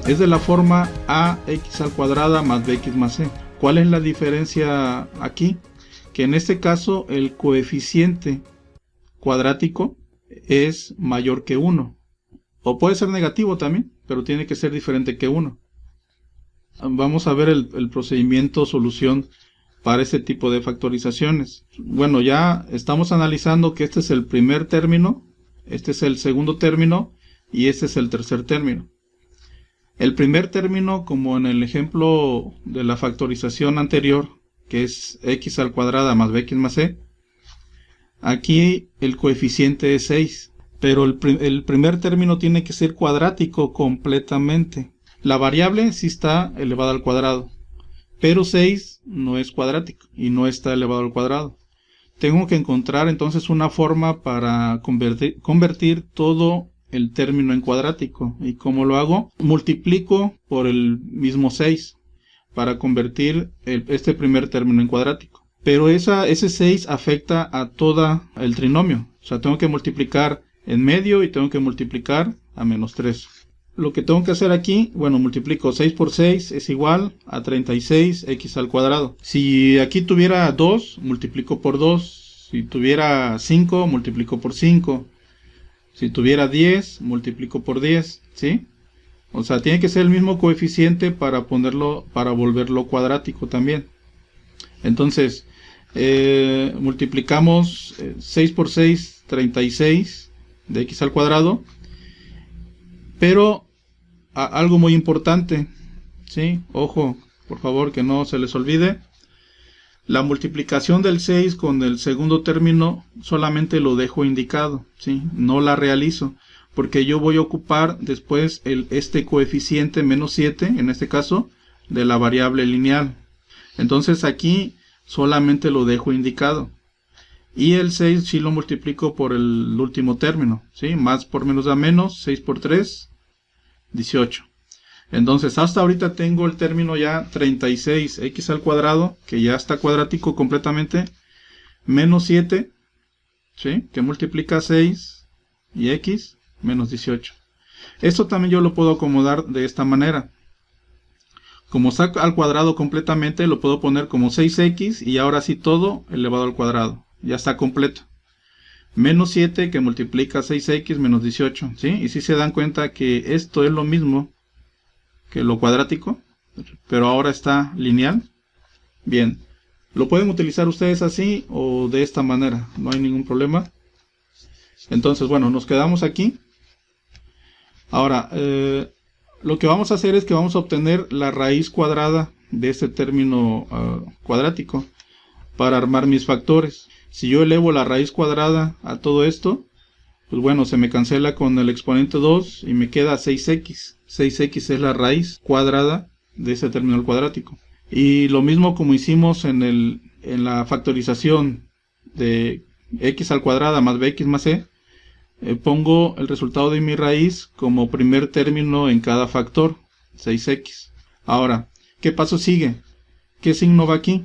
Es de la forma ax al cuadrada más bx más c. ¿Cuál es la diferencia aquí? Que en este caso el coeficiente cuadrático es mayor que 1. O puede ser negativo también, pero tiene que ser diferente que 1. Vamos a ver el procedimiento solución para este tipo de factorizaciones. Bueno, ya estamos analizando que este es el primer término, este es el segundo término y este es el tercer término. El primer término, como en el ejemplo de la factorización anterior, que es x al cuadrada más bx más c, aquí el coeficiente es 6, pero el primer término tiene que ser cuadrático completamente. La variable sí está elevada al cuadrado, pero 6 no es cuadrático y no está elevado al cuadrado. Tengo que encontrar entonces una forma para convertir todo el término en cuadrático. ¿Y cómo lo hago? Multiplico por el mismo 6 para convertir este primer término en cuadrático. Pero ese 6 afecta a todo el trinomio. O sea, tengo que multiplicar en medio y tengo que multiplicar a menos 3. Lo que tengo que hacer aquí, bueno, multiplico 6 por 6 es igual a 36x al cuadrado. Si aquí tuviera 2, multiplico por 2. Si tuviera 5, multiplico por 5. Si tuviera 10, multiplico por 10, ¿sí? O sea, tiene que ser el mismo coeficiente para volverlo cuadrático también. Entonces, multiplicamos 6 por 6, 36 de x al cuadrado. Pero algo muy importante, ¿sí? Ojo, por favor, que no se les olvide. La multiplicación del 6 con el segundo término solamente lo dejo indicado, ¿sí? No la realizo, porque yo voy a ocupar después este coeficiente menos 7, en este caso, de la variable lineal. Entonces aquí solamente lo dejo indicado. Y el 6 sí lo multiplico por el último término, ¿sí? Más por menos da menos, 6 por 3, 18. Entonces hasta ahorita tengo el término ya 36x al cuadrado, que ya está cuadrático completamente, menos 7, ¿sí? Que multiplica 6 y x, menos 18. Esto también yo lo puedo acomodar de esta manera. Como está al cuadrado completamente, lo puedo poner como 6x y ahora sí todo elevado al cuadrado. Ya está completo. Menos 7 que multiplica 6x menos 18, ¿sí? Y si se dan cuenta que esto es lo mismo que lo cuadrático, pero ahora está lineal. Bien, lo pueden utilizar ustedes así o de esta manera, no hay ningún problema. Entonces, bueno, nos quedamos aquí. Ahora, lo que vamos a hacer es que vamos a obtener la raíz cuadrada de este término cuadrático para armar mis factores. Si yo elevo la raíz cuadrada a todo esto, pues bueno, se me cancela con el exponente 2 y me queda 6x. 6x es la raíz cuadrada de ese término cuadrático. Y lo mismo como hicimos en la factorización de x al cuadrada más bx más c, pongo el resultado de mi raíz como primer término en cada factor, 6x. Ahora, ¿qué paso sigue? ¿Qué signo va aquí?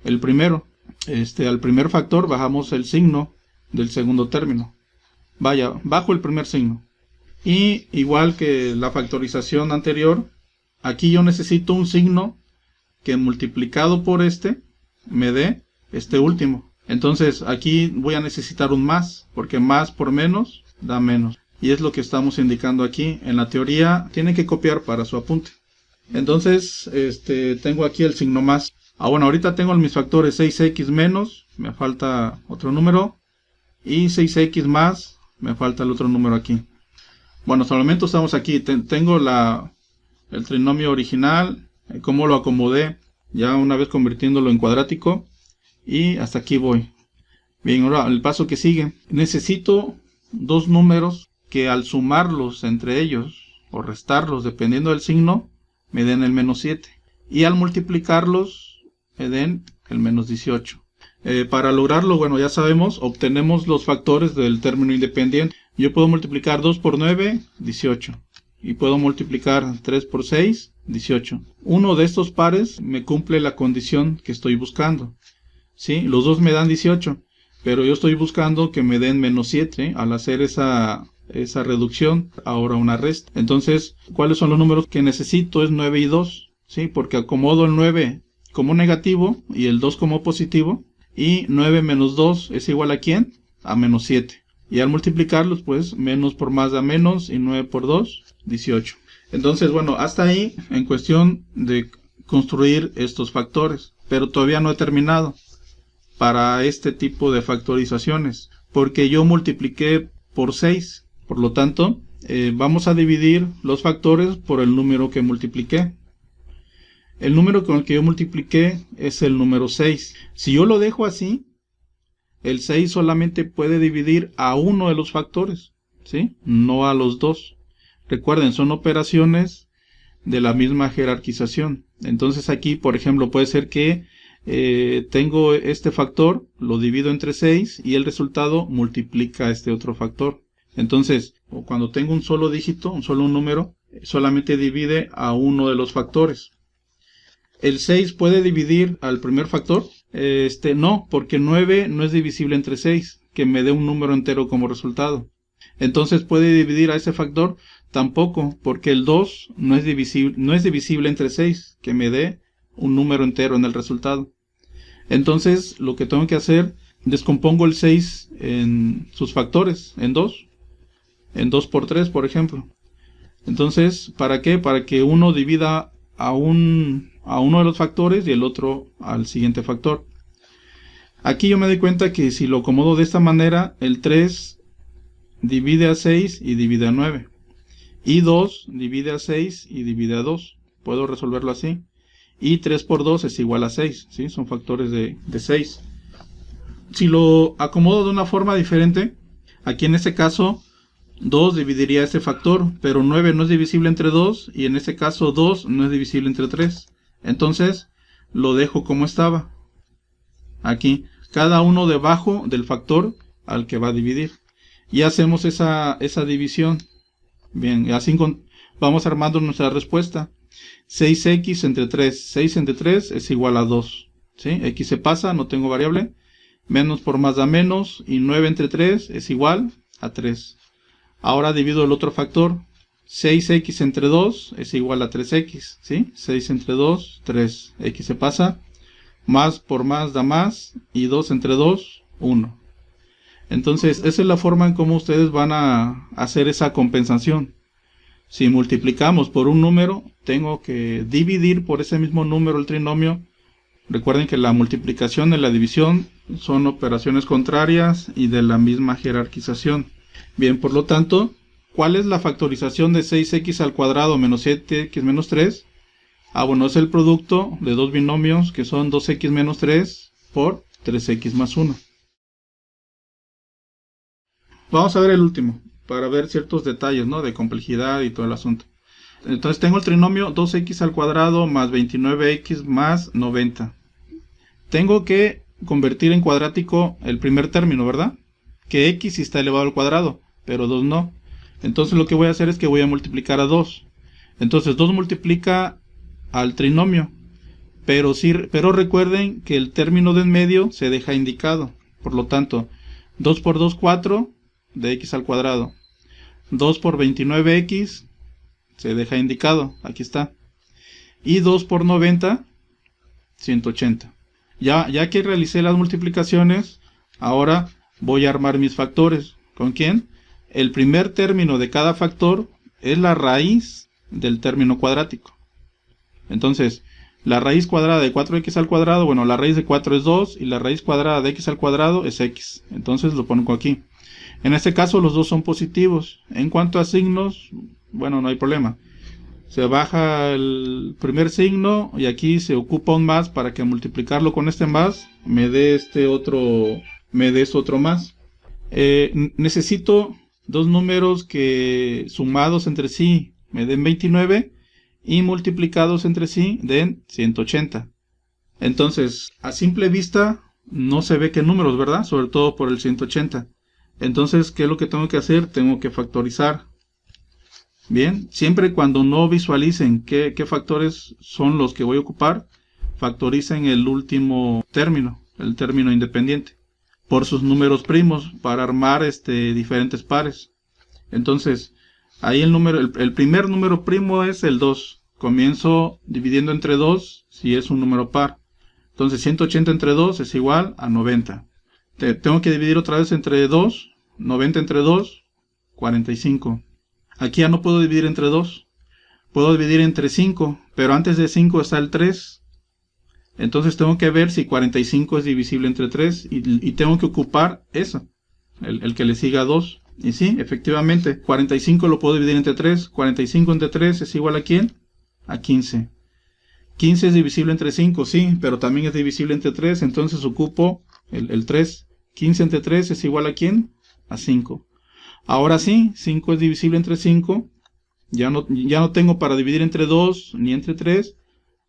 El primero. Al primer factor bajamos el signo del segundo término. Vaya, bajo el primer signo. Y igual que la factorización anterior, aquí yo necesito un signo que multiplicado por me dé este último. Entonces aquí voy a necesitar un más, porque más por menos da menos. Y es lo que estamos indicando aquí. En la teoría tienen que copiar para su apunte. Entonces tengo aquí el signo más. Bueno, ahorita tengo mis factores 6x menos, me falta otro número, y 6x más, me falta el otro número aquí. Bueno, hasta el momento estamos aquí. Tengo el trinomio original, cómo lo acomodé, ya una vez convirtiéndolo en cuadrático, y hasta aquí voy. Bien, ahora el paso que sigue. Necesito dos números que al sumarlos entre ellos, o restarlos dependiendo del signo, me den el menos 7. Y al multiplicarlos, me den el menos 18. Para lograrlo, bueno, ya sabemos, obtenemos los factores del término independiente. Yo puedo multiplicar 2 por 9, 18. Y puedo multiplicar 3 por 6, 18. Uno de estos pares me cumple la condición que estoy buscando. ¿Sí? Los dos me dan 18. Pero yo estoy buscando que me den menos 7, al hacer esa esa reducción, ahora una resta. Entonces, ¿cuáles son los números que necesito? Es 9 y 2, ¿sí? Porque acomodo el 9 como negativo y el 2 como positivo. Y 9 menos 2 es igual ¿a quién? A menos 7. Y al multiplicarlos, pues, menos por más da menos, y 9 por 2, 18. Entonces, bueno, hasta ahí en cuestión de construir estos factores. Pero todavía no he terminado para este tipo de factorizaciones, porque yo multipliqué por 6. Por lo tanto, vamos a dividir los factores por el número que multipliqué. El número con el que yo multipliqué es el número 6. Si yo lo dejo así, el 6 solamente puede dividir a uno de los factores, ¿sí? No a los dos. Recuerden, son operaciones de la misma jerarquización. Entonces aquí, por ejemplo, puede ser que tengo este factor, lo divido entre 6 y el resultado multiplica este otro factor. Entonces, cuando tengo un solo dígito, un solo número, solamente divide a uno de los factores. ¿El 6 puede dividir al primer factor? No, porque 9 no es divisible entre 6, que me dé un número entero como resultado. Entonces, ¿puede dividir a ese factor? Tampoco, porque el 2 no es divisible entre 6, que me dé un número entero en el resultado. Entonces, lo que tengo que hacer, descompongo el 6 en sus factores, en 2 por 3, por ejemplo. Entonces, ¿para qué? Para que uno divida a uno de los factores y el otro al siguiente factor. Aquí yo me doy cuenta que si lo acomodo de esta manera, el 3 divide a 6 y divide a 9. Y 2 divide a 6 y divide a 2. Puedo resolverlo así. Y 3 por 2 es igual a 6, ¿sí? Son factores de 6. Si lo acomodo de una forma diferente, aquí en este caso 2 dividiría ese factor, pero 9 no es divisible entre 2 y en este caso 2 no es divisible entre 3. Entonces lo dejo como estaba. Aquí, cada uno debajo del factor al que va a dividir. Y hacemos esa división. Bien, así vamos armando nuestra respuesta. 6x entre 3. 6 entre 3 es igual a 2. ¿Sí? X se pasa, no tengo variable. Menos por más da menos. Y 9 entre 3 es igual a 3. Ahora divido el otro factor. 6x entre 2 es igual a 3x. ¿Sí? 6 entre 2, 3. X se pasa. Más por más da más. Y 2 entre 2, 1. Entonces, esa es la forma en cómo ustedes van a hacer esa compensación. Si multiplicamos por un número, tengo que dividir por ese mismo número el trinomio. Recuerden que la multiplicación y la división son operaciones contrarias y de la misma jerarquización. Bien, por lo tanto, ¿cuál es la factorización de 6x al cuadrado menos 7x menos 3? Bueno, es el producto de dos binomios que son 2x menos 3 por 3x más 1. Vamos a ver el último, para ver ciertos detalles, ¿no? De complejidad y todo el asunto. Entonces tengo el trinomio 2x al cuadrado más 29x más 90. Tengo que convertir en cuadrático el primer término, ¿verdad? Que x sí está elevado al cuadrado, pero 2 no. Entonces lo que voy a hacer es que voy a multiplicar a 2. Entonces 2 multiplica al trinomio. Pero recuerden que el término de en medio se deja indicado. Por lo tanto, 2 por 2, 4 de x al cuadrado. 2 por 29x se deja indicado. Aquí está. Y 2 por 90, 180. Ya que realicé las multiplicaciones, ahora voy a armar mis factores. ¿Con quién? El primer término de cada factor es la raíz del término cuadrático. Entonces, la raíz cuadrada de 4x al cuadrado, bueno, la raíz de 4 es 2 y la raíz cuadrada de x al cuadrado es x. Entonces lo pongo aquí. En este caso los dos son positivos. En cuanto a signos, bueno, no hay problema. Se baja el primer signo y aquí se ocupa un más para que al multiplicarlo con este más me dé este otro más. Necesito dos números que sumados entre sí me den 29 y multiplicados entre sí den 180. Entonces, a simple vista no se ve qué números, ¿verdad? Sobre todo por el 180. Entonces, ¿qué es lo que tengo que hacer? Tengo que factorizar. Bien, siempre y cuando no visualicen qué factores son los que voy a ocupar, factoricen el último término, el término independiente, por sus números primos para armar diferentes pares. Entonces, ahí el primer número primo es el 2. Comienzo dividiendo entre 2 si es un número par. Entonces 180 entre 2 es igual a 90. Tengo que dividir otra vez entre 2. 90 entre 2, 45. Aquí ya no puedo dividir entre 2. Puedo dividir entre 5, pero antes de 5 está el 3. Entonces tengo que ver si 45 es divisible entre 3 y tengo que ocupar eso, el que le siga a 2. Y sí, efectivamente, 45 lo puedo dividir entre 3. 45 entre 3 es igual a ¿quién? A 15. 15 es divisible entre 5, sí, pero también es divisible entre 3, entonces ocupo el 3. 15 entre 3 es igual a ¿quién? A 5. Ahora sí, 5 es divisible entre 5. Ya no tengo para dividir entre 2 ni entre 3.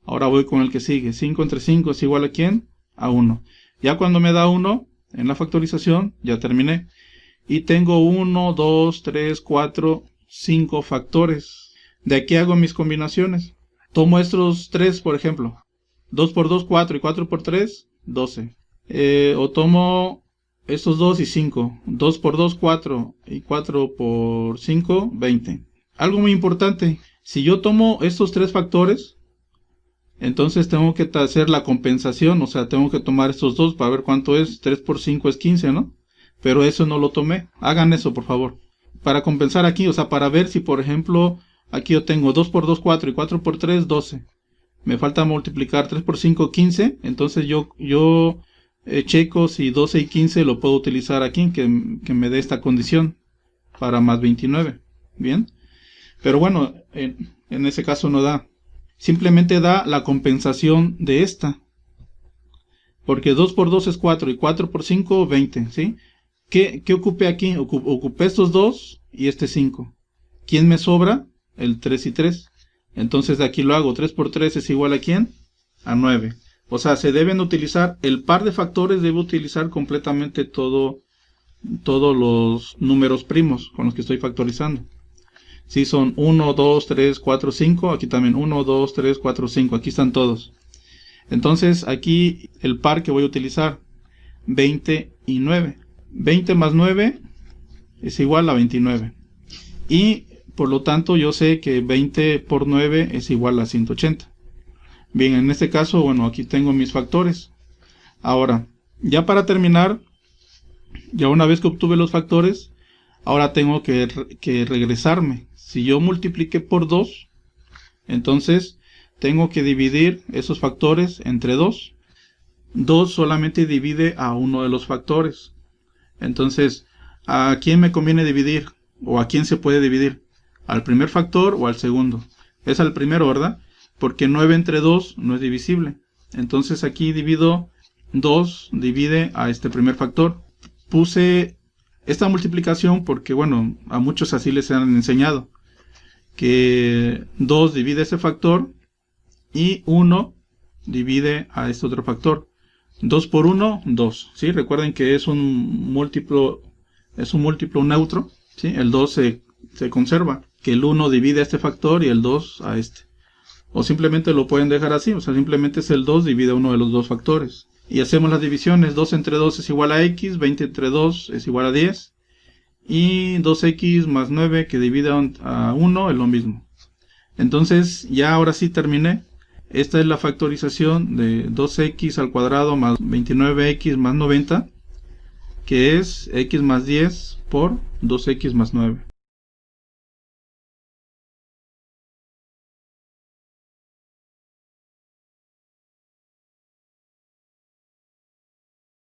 Ahora voy con el que sigue. 5 entre 5 es igual a ¿quién? A 1. Ya cuando me da 1 en la factorización, ya terminé. Y tengo 1, 2, 3, 4, 5 factores. De aquí hago mis combinaciones. Tomo estos 3, por ejemplo. 2 por 2, 4 y 4 por 3, 12. O tomo estos 2 y 5. 2 por 2, 4 y 4 por 5, 20. Algo muy importante. Si yo tomo estos 3 factores, entonces tengo que hacer la compensación. O sea, tengo que tomar estos 2 para ver cuánto es. 3 por 5 es 15, ¿no? Pero eso no lo tomé. Hagan eso, por favor. Para compensar aquí, o sea, para ver si, por ejemplo, aquí yo tengo 2 por 2, 4 y 4 por 3, 12. Me falta multiplicar 3 por 5, 15. Entonces yo checo si 12 y 15 lo puedo utilizar aquí, que me dé esta condición para más 29. Bien. Pero bueno, en ese caso no da. Simplemente da la compensación de esta. Porque 2 por 2 es 4 y 4 por 5, 20. ¿Sí? ¿Qué ocupé aquí? Ocupé estos 2 y este 5. ¿Quién me sobra? El 3 y 3. Entonces de aquí lo hago. 3 por 3 es igual a ¿quién? A 9. O sea, se deben utilizar, el par de factores debe utilizar completamente todos los números primos con los que estoy factorizando. Si son 1, 2, 3, 4, 5, aquí también 1, 2, 3, 4, 5, aquí están todos. Entonces aquí el par que voy a utilizar, 20 y 9. 20 más 9 es igual a 29. Y por lo tanto yo sé que 20 por 9 es igual a 180. Bien, en este caso, bueno, aquí tengo mis factores. Ahora, ya para terminar, ya una vez que obtuve los factores, ahora tengo que regresarme. Si yo multipliqué por 2, entonces tengo que dividir esos factores entre 2. 2 solamente divide a uno de los factores. Entonces, ¿a quién me conviene dividir? ¿O a quién se puede dividir? ¿Al primer factor o al segundo? Es al primero, ¿verdad? Porque 9 entre 2 no es divisible. Entonces aquí divido 2, divide a este primer factor. Puse esta multiplicación porque, bueno, a muchos así les han enseñado. Que 2 divide ese factor y 1 divide a este otro factor. 2 por 1, 2. ¿Sí? Recuerden que es un múltiplo neutro. ¿Sí? El 2 se conserva. Que el 1 divide a este factor y el 2 a este. O simplemente lo pueden dejar así, o sea, simplemente es el 2 divide uno de los dos factores. Y hacemos las divisiones, 2 entre 2 es igual a x, 20 entre 2 es igual a 10. Y 2x más 9 que divide a 1 es lo mismo. Entonces, ya ahora sí terminé. Esta es la factorización de 2x al cuadrado más 29x más 90, que es x más 10 por 2x más 9.